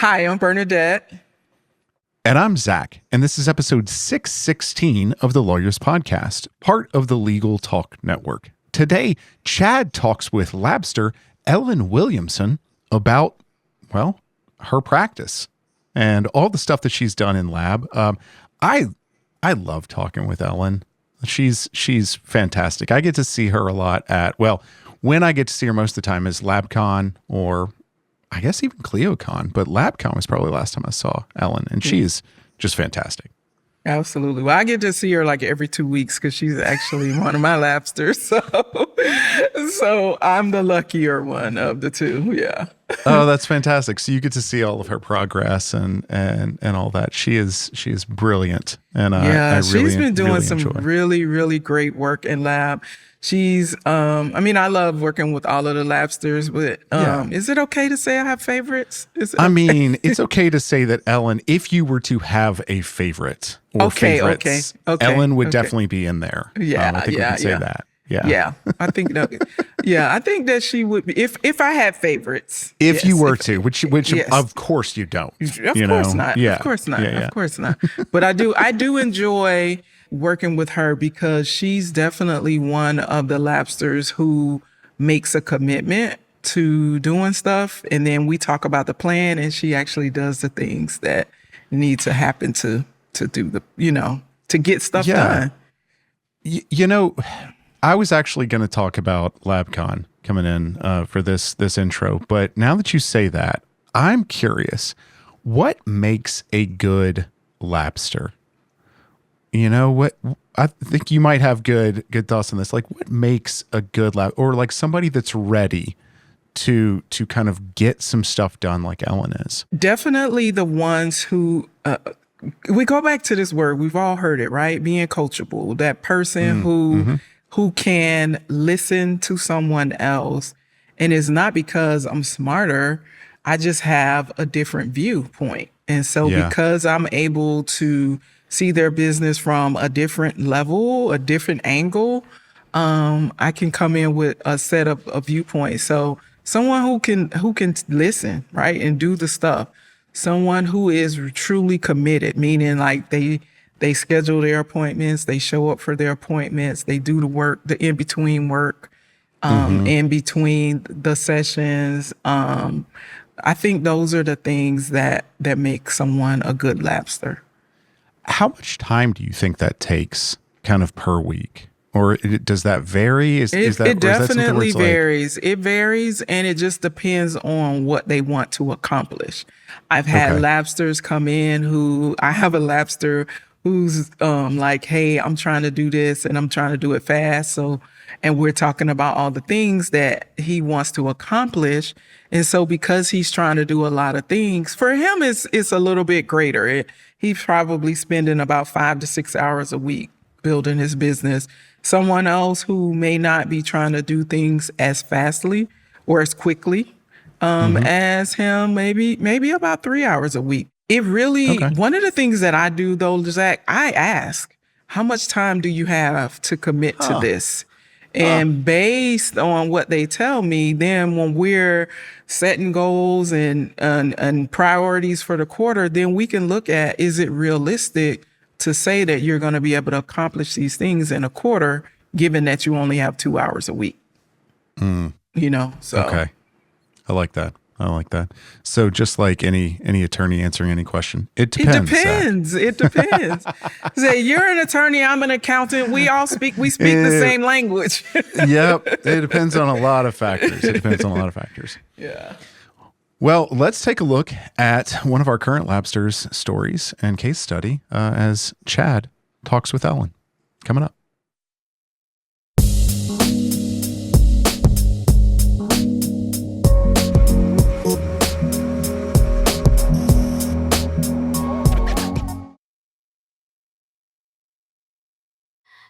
Hi, I'm Bernadette. And I'm Zach, and this is episode 616 of the Lawyerist Podcast, part of the Legal Talk Network. Today, Chad talks with Labster Ellen Williamson about, well, her practice and all the stuff that she's done in lab. I love talking with Ellen. She's fantastic. I get to see her a lot when I get to see her most of the time is LabCon or I guess even CleoCon, but LabCon was probably the last time I saw Ellen, and she's just fantastic. Absolutely. Well, I get to see her like every 2 weeks because she's actually one of my Labsters. So I'm the luckier one of the two. Yeah. Oh, that's fantastic. So you get to see all of her progress and all that. She is brilliant. And I really, she's been doing really some enjoy. really, really great work in lab. She's, I love working with all of the Labsters, but is it okay to say I have favorites? It's okay to say that Ellen, if you were to have a favorite or favorites, Ellen would definitely be in there. Yeah, I think we can say that. Yeah. I think that. I think that she would be if I had favorites. If you were to, which yes. Of course you don't. Of course not. Yeah. Of course not. Yeah. Of course not. But I do enjoy working with her because she's definitely one of the Labsters who makes a commitment to doing stuff, and then we talk about the plan, and she actually does the things that need to happen to do the to get stuff done. I was actually going to talk about LabCon coming in for this intro, but now that you say that, I'm curious, what makes a good Labster? What I think you might have good thoughts on this. Like, what makes a good lab, or like somebody that's ready to kind of get some stuff done, like Ellen is? Definitely the ones who. We go back to this word. We've all heard it, right? Being coachable. That person who can listen to someone else. And it's not because I'm smarter. I just have a different viewpoint. And so because I'm able to see their business from a different level, a different angle, I can come in with a set of viewpoints. So someone who can listen, right, and do the stuff. Someone who is truly committed, meaning like they schedule their appointments, they show up for their appointments, they do the work, the in-between work, in between the sessions. I think those are the things that make someone a good Labster. How much time do you think that takes kind of per week? Or does that vary? It definitely varies. It varies, and it just depends on what they want to accomplish. I've had Labsters come in I have a Labster who's like, hey, I'm trying to do this and I'm trying to do it fast. And we're talking about all the things that he wants to accomplish. And so because he's trying to do a lot of things, for him, it's a little bit greater. He's probably spending about 5 to 6 hours a week building his business. Someone else who may not be trying to do things as fastly or as quickly as him, maybe about 3 hours a week. It really, one of the things that I do though, Zach, I ask, how much time do you have to commit to this? And based on what they tell me, then when we're setting goals and priorities for the quarter, then we can look at, is it realistic to say that you're going to be able to accomplish these things in a quarter, given that you only have 2 hours a week? Okay. I like that. So just like any attorney answering any question, it depends. It depends. Say, you're an attorney, I'm an accountant. We speak the same language. Yep. It depends on a lot of factors. Yeah. Well, let's take a look at one of our current Labsters stories and case study as Chad talks with Ellen. Coming up.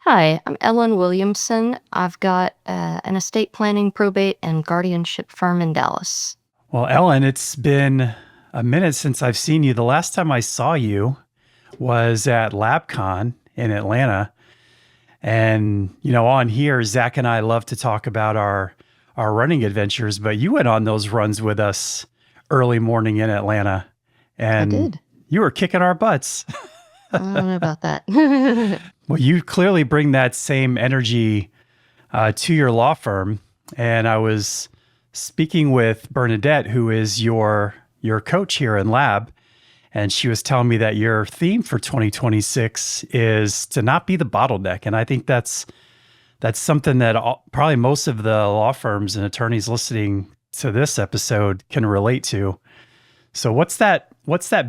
Hi, I'm Ellen Williamson. I've got an estate planning, probate, and guardianship firm in Dallas. Well, Ellen, it's been a minute since I've seen you. The last time I saw you was at LabCon in Atlanta. And, on here, Zach and I love to talk about our running adventures, but you went on those runs with us early morning in Atlanta. And I did. You were kicking our butts. I don't know about that. Well, you clearly bring that same energy to your law firm. And I was speaking with Bernadette, who is your coach here in Lab, and she was telling me that your theme for 2026 is to not be the bottleneck. And I think that's something that probably most of the law firms and attorneys listening to this episode can relate to. So what's that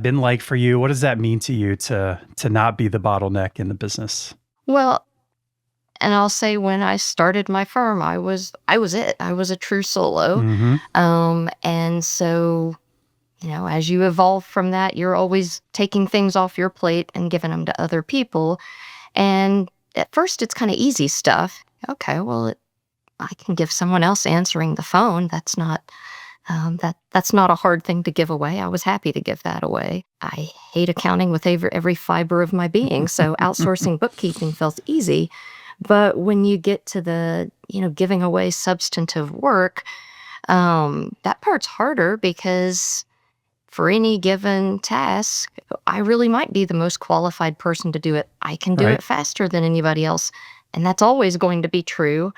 been like for you? What does that mean to you to not be the bottleneck in the business? Well, and I'll say when I started my firm, I was it. I was a true solo. Mm-hmm. And so, as you evolve from that, you're always taking things off your plate and giving them to other people. And at first it's kind of easy stuff. Okay, well, I can give someone else answering the phone. That's not a hard thing to give away. I was happy to give that away. I hate accounting with every fiber of my being, so outsourcing bookkeeping felt easy. But when you get to the, giving away substantive work, that part's harder because for any given task, I really might be the most qualified person to do it. I can do it faster than anybody else, and that's always going to be true.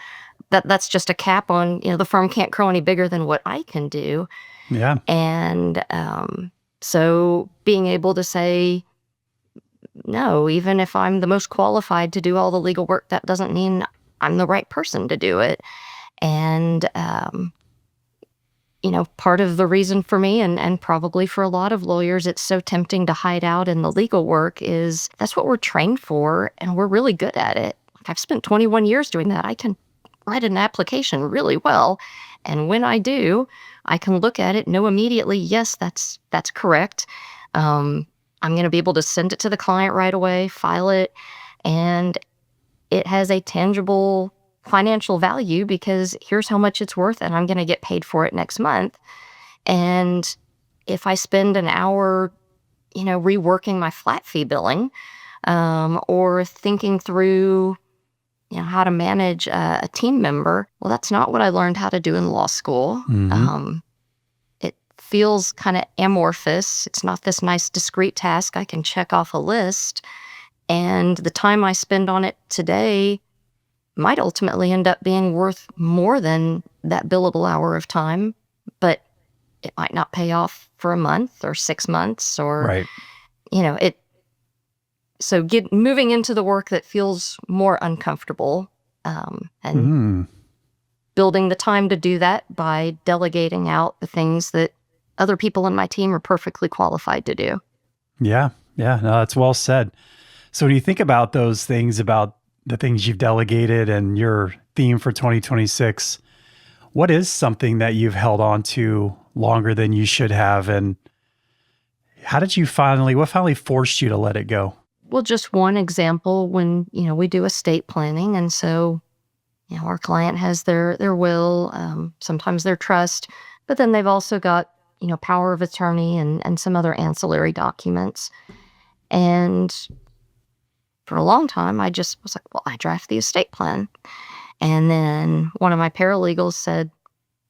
That's just a cap on, the firm can't grow any bigger than what I can do. Yeah. And so being able to say, no, even if I'm the most qualified to do all the legal work, that doesn't mean I'm the right person to do it. And, part of the reason for me and probably for a lot of lawyers, it's so tempting to hide out in the legal work is that's what we're trained for, and we're really good at it. I've spent 21 years doing that. I can write an application really well. And when I do, I can look at it, know immediately, yes, that's correct. I'm going to be able to send it to the client right away, file it, and it has a tangible financial value because here's how much it's worth and I'm going to get paid for it next month. And if I spend an hour, reworking my flat fee billing, or thinking through how to manage a team member. Well, that's not what I learned how to do in law school. Mm-hmm. It feels kind of amorphous. It's not this nice discrete task I can check off a list. And the time I spend on it today might ultimately end up being worth more than that billable hour of time, but it might not pay off for a month or 6 months or, So moving into the work that feels more uncomfortable, and building the time to do that by delegating out the things that other people in my team are perfectly qualified to do. Yeah. No, that's well said. So when you think about those things, about the things you've delegated and your theme for 2026, what is something that you've held on to longer than you should have? And what finally forced you to let it go? Well, just one example, when, we do estate planning. And so, our client has their will, sometimes their trust, but then they've also got, power of attorney and some other ancillary documents. And for a long time, I just was like, well, I draft the estate plan. And then one of my paralegals said,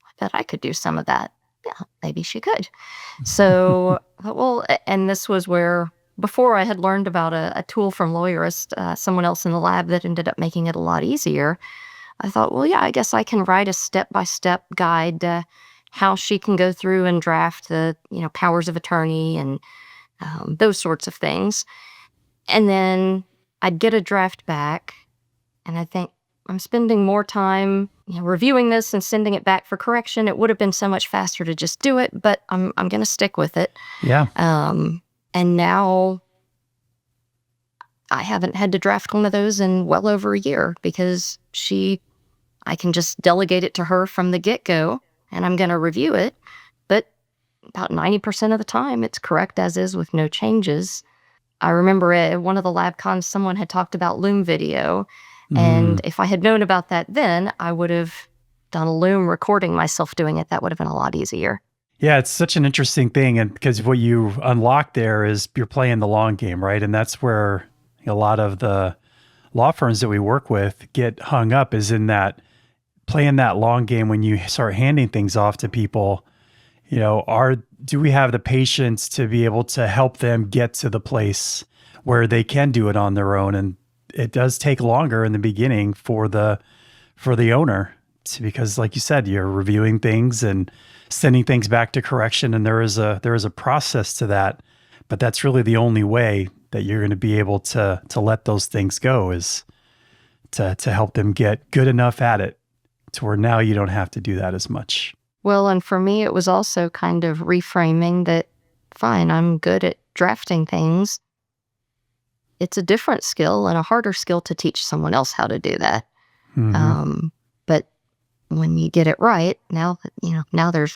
I bet I could do some of that. Yeah, maybe she could. So, well, and this was where, before I had learned about a tool from Lawyerist, someone else in the lab that ended up making it a lot easier, I thought, well, yeah, I guess I can write a step-by-step guide to how she can go through and draft the, powers of attorney and those sorts of things. And then I'd get a draft back, and I think, I'm spending more time, reviewing this and sending it back for correction. It would have been so much faster to just do it, but I'm going to stick with it. Yeah. And now I haven't had to draft one of those in well over a year because I can just delegate it to her from the get-go, and I'm going to review it. But about 90% of the time, it's correct as is with no changes. I remember at one of the lab cons, someone had talked about Loom video. And if I had known about that then, I would have done a Loom recording myself doing it. That would have been a lot easier. Yeah, it's such an interesting thing. And because what you unlock there is you're playing the long game, right? And that's where a lot of the law firms that we work with get hung up, is in that playing that long game. When you start handing things off to people, do we have the patience to be able to help them get to the place where they can do it on their own? And it does take longer in the beginning for the owner because, like you said, you're reviewing things and sending things back to correction, and there is a process to that. But that's really the only way that you're going to be able to let those things go, is to help them get good enough at it to where now you don't have to do that as much. Well, and for me, it was also kind of reframing that, fine, I'm good at drafting things. It's a different skill and a harder skill to teach someone else how to do that. Mm-hmm. But when you get it right, now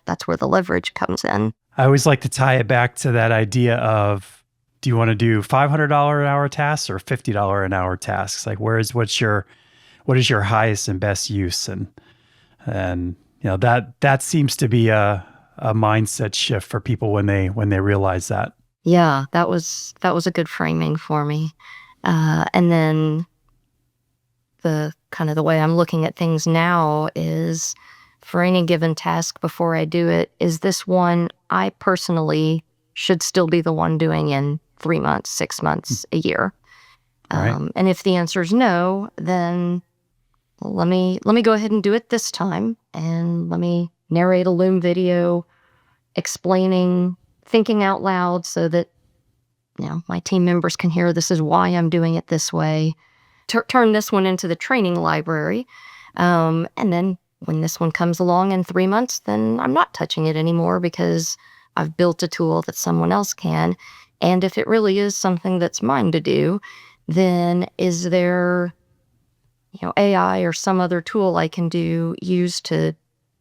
that's where the leverage comes in. I always like to tie it back to that idea of, do you want to do $500 an hour tasks or $50 an hour tasks? Like, what is your highest and best use? And that seems to be a mindset shift for people when they realize that. Yeah, that was a good framing for me. And then the kind of the way I'm looking at things now is, for any given task before I do it, is this one I personally should still be the one doing in 3 months, 6 months, a year? Right. And if the answer is no, then let me go ahead and do it this time, and let me narrate a Loom video explaining, thinking out loud, so that my team members can hear this is why I'm doing it this way. Turn this one into the training library, and then when this one comes along in 3 months, then I'm not touching it anymore because I've built a tool that someone else can. And if it really is something that's mine to do, then is there AI or some other tool I can use to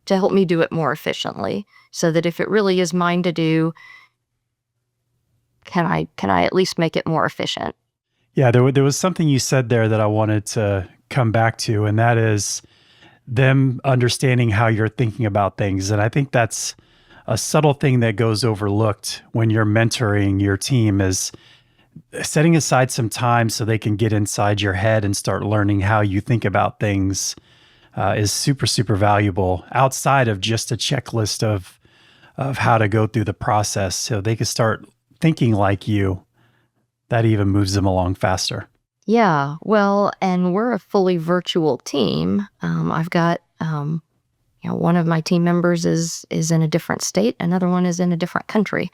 help me do it more efficiently, so that if it really is mine to do, can I at least make it more efficient? Yeah, there was something you said there that I wanted to come back to, and that is them understanding how you're thinking about things. And I think that's a subtle thing that goes overlooked when you're mentoring your team, is setting aside some time so they can get inside your head and start learning how you think about things is super, super valuable, outside of just a checklist of how to go through the process. So they can start thinking like you. That even moves them along faster. Yeah, well, and we're a fully virtual team. I've got, one of my team members is in a different state, another one is in a different country.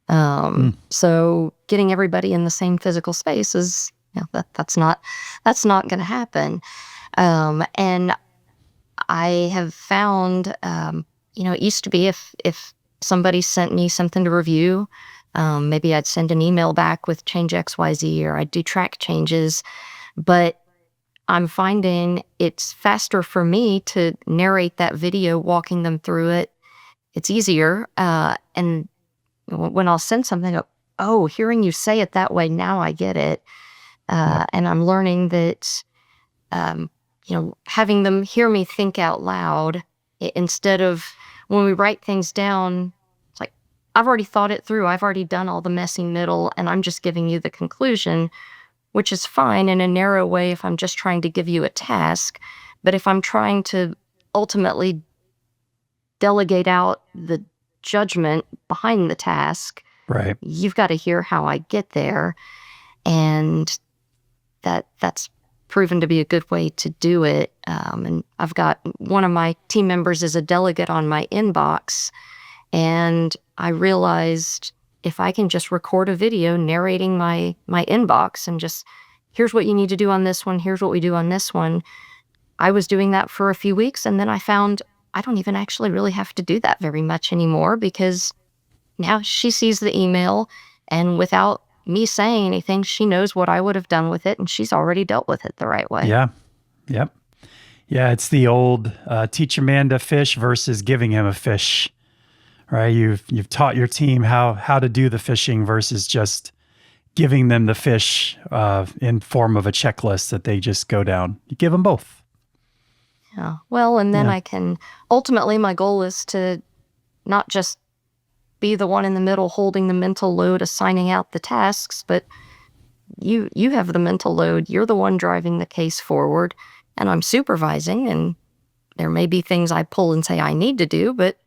So getting everybody in the same physical space is, that's not going to happen. And I have found, it used to be if somebody sent me something to review, maybe I'd send an email back with change XYZ, or I'd do track changes. But I'm finding it's faster for me to narrate that video, walking them through it. It's easier. And when I'll send something up, oh, hearing you say it that way, now I get it. And I'm learning that, having them hear me think out loud, instead of when we write things down, I've already thought it through. I've already done all the messy middle, and I'm just giving you the conclusion, which is fine in a narrow way if I'm just trying to give you a task. But if I'm trying to ultimately delegate out the judgment behind the task, right, you've got to hear how I get there. And that's proven to be a good way to do it. And I've got one of my team members is a delegate on my inbox, and I realized if I can just record a video narrating my inbox and just, here's what you need to do on this one, here's what we do on this one. I was doing that for a few weeks, and then I found I don't even actually really have to do that very much anymore, because now she sees the email, and without me saying anything, she knows what I would have done with it, and she's already dealt with it the right way. Yeah. Yep. Yeah, it's the old teach a man to fish versus giving him a fish. Right, you've taught your team how to do the fishing versus just giving them the fish in form of a checklist that they just go down. You give them both. Yeah. Well, and then I can, ultimately my goal is to not just be the one in the middle holding the mental load, assigning out the tasks, but you have the mental load. You're the one driving the case forward, and I'm supervising, and there may be things I pull and say I need to do, but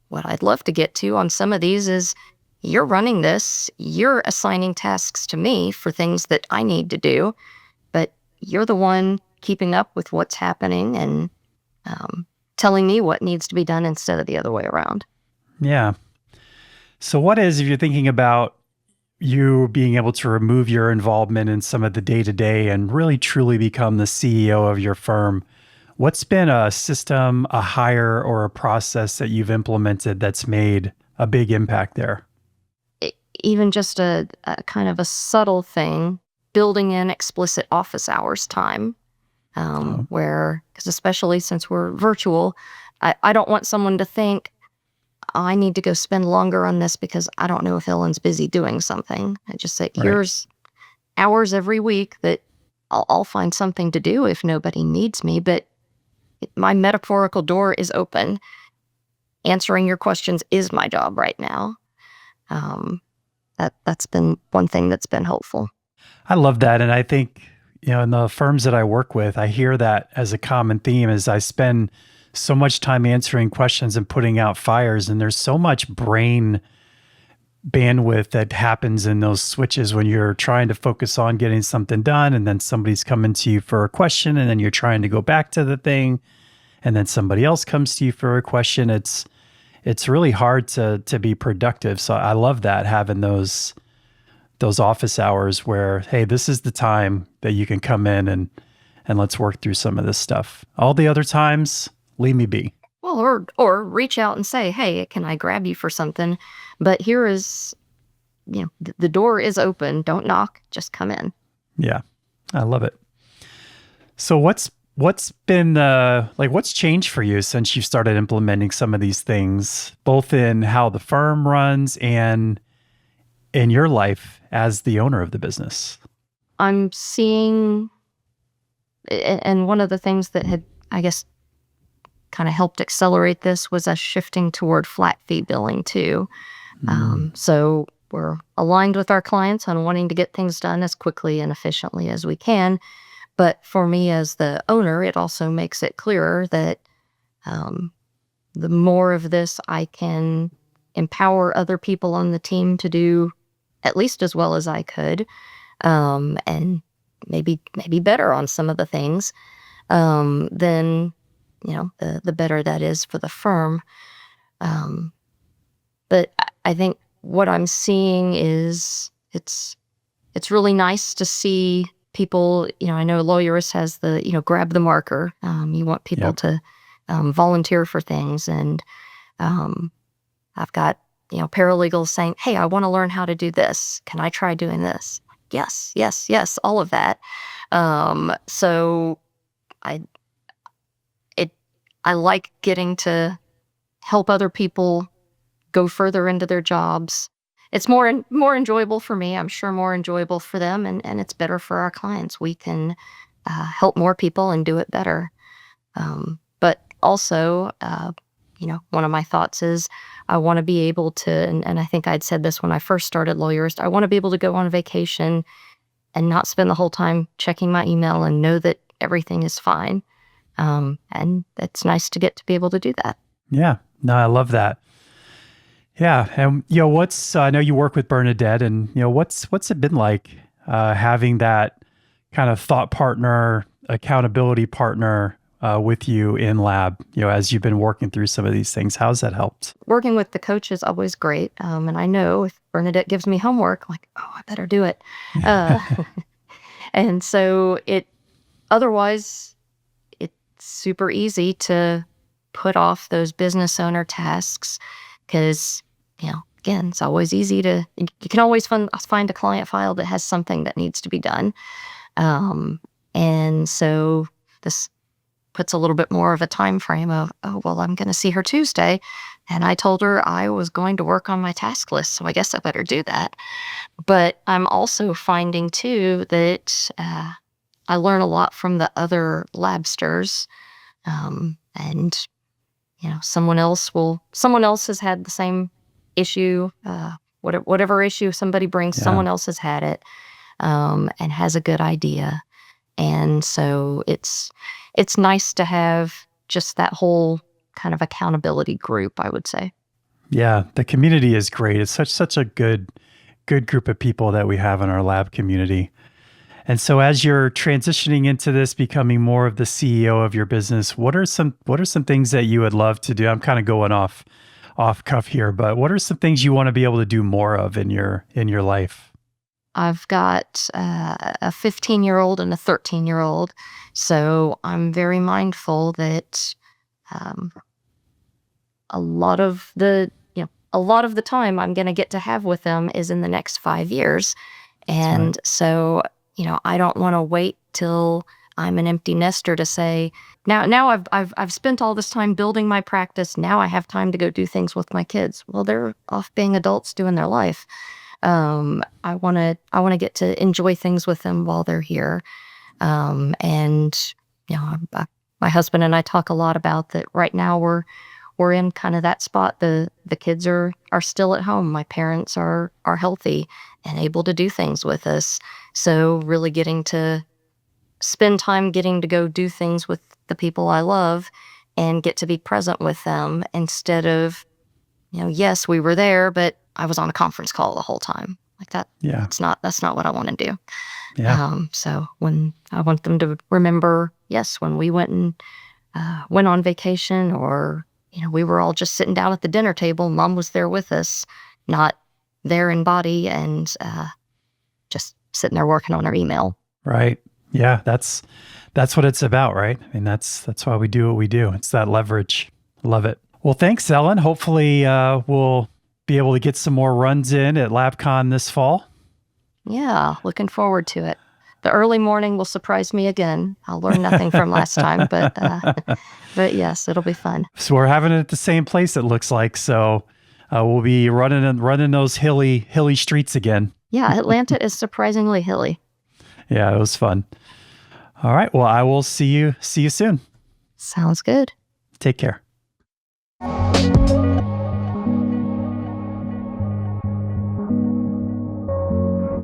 what I'd love to get to on some of these is you're running this, you're assigning tasks to me for things that I need to do, but you're the one keeping up with what's happening and telling me what needs to be done instead of the other way around. Yeah. So what is, if you're thinking about you being able to remove your involvement in some of the day-to-day and really truly become the CEO of your firm, what's been a system, a hire, or a process that you've implemented that's made a big impact there? Even just a kind of a subtle thing, building in explicit office hours time, where, because especially since we're virtual, I don't want someone to think, I need to go spend longer on this because I don't know if Ellen's busy doing something. I just say, here's hours every week that I'll find something to do if nobody needs me, but my metaphorical door is open. Answering your questions is my job right now. That's been one thing that's been helpful. I love that. And I think, in the firms that I work with, I hear that as a common theme is I spend so much time answering questions and putting out fires. And there's so much brain bandwidth that happens in those switches when you're trying to focus on getting something done. And then somebody's coming to you for a question, and then you're trying to go back to the thing. And then somebody else comes to you for a question. It's really hard to be productive. So I love that, having those office hours where, hey, this is the time that you can come in and let's work through some of this stuff. All the other times, leave me be. Well, or reach out and say, hey, can I grab you for something? But here is, the door is open. Don't knock, just come in. Yeah, I love it. So what's been what's changed for you since you started implementing some of these things, both in how the firm runs and in your life as the owner of the business? I'm seeing, and one of the things that had, I guess, kind of helped accelerate this was us shifting toward flat fee billing too. So we're aligned with our clients on wanting to get things done as quickly and efficiently as we can. But for me as the owner, it also makes it clearer that the more of this I can empower other people on the team to do at least as well as I could, and maybe better on some of the things, then the better that is for the firm. But I think what I'm seeing is it's really nice to see people. I know Lawyerist has the grab the marker. You want people to volunteer for things, and I've got paralegals saying, "Hey, I want to learn how to do this. Can I try doing this?" Yes, yes, yes, all of that. So I like getting to help other people go further into their jobs. It's more enjoyable for me. I'm sure more enjoyable for them, and it's better for our clients. We can help more people and do it better. But also, one of my thoughts is I want to be able to, and I think I'd said this when I first started Lawyerist, I want to be able to go on vacation and not spend the whole time checking my email and know that everything is fine. And it's nice to get to be able to do that. Yeah, no, I love that. Yeah, and I know you work with Bernadette, and what's it been like having that kind of thought partner, accountability partner with you in lab, as you've been working through some of these things? How's that helped? Working with the coach is always great. And I know if Bernadette gives me homework, I'm like, oh, I better do it. And so otherwise, it's super easy to put off those business owner tasks because, again, it's always easy you can always find a client file that has something that needs to be done. And so this puts a little bit more of a time frame of, oh, well, I'm going to see her Tuesday. And I told her I was going to work on my task list, so I guess I better do that. But I'm also finding, too, that I learn a lot from the other labsters. And, someone else has had the same issue, whatever issue somebody brings, someone else has had it, and has a good idea. And so it's nice to have just that whole kind of accountability group, I would say. Yeah, the community is great. It's such a good group of people that we have in our lab community. And so as you're transitioning into this, becoming more of the CEO of your business, what are some things that you would love to do? I'm kind of going off cuff here, but what are some things you want to be able to do more of in your life? I've got a 15-year-old and a 13-year-old, so I'm very mindful that a lot of the time I'm going to get to have with them is in the next 5 years. And so, I don't want to wait till I'm an empty nester to say, now I've spent all this time building my practice. Now I have time to go do things with my kids. Well, they're off being adults doing their life. I want to get to enjoy things with them while they're here. And my husband and I talk a lot about that. Right now we're in kind of that spot. The kids are still at home. My parents are healthy and able to do things with us. So really getting to spend time getting to go do things with the people I love and get to be present with them instead of, yes, we were there, but I was on a conference call the whole time. Like that. Yeah. That's not what I want to do. Yeah. So when I want them to remember, yes, when we went on vacation, or we were all just sitting down at the dinner table, Mom was there with us, not there in body and just sitting there working on her email. Right. Yeah, that's what it's about, right? I mean, that's why we do what we do. It's that leverage. Love it. Well, thanks, Ellen. Hopefully we'll be able to get some more runs in at LabCon this fall. Yeah, looking forward to it. The early morning will surprise me again. I'll learn nothing from last time, but yes, it'll be fun. So we're having it at the same place, it looks like. So we'll be running those hilly streets again. Yeah, Atlanta is surprisingly hilly. Yeah, it was fun. All right. Well, I will see you soon. Sounds good. Take care.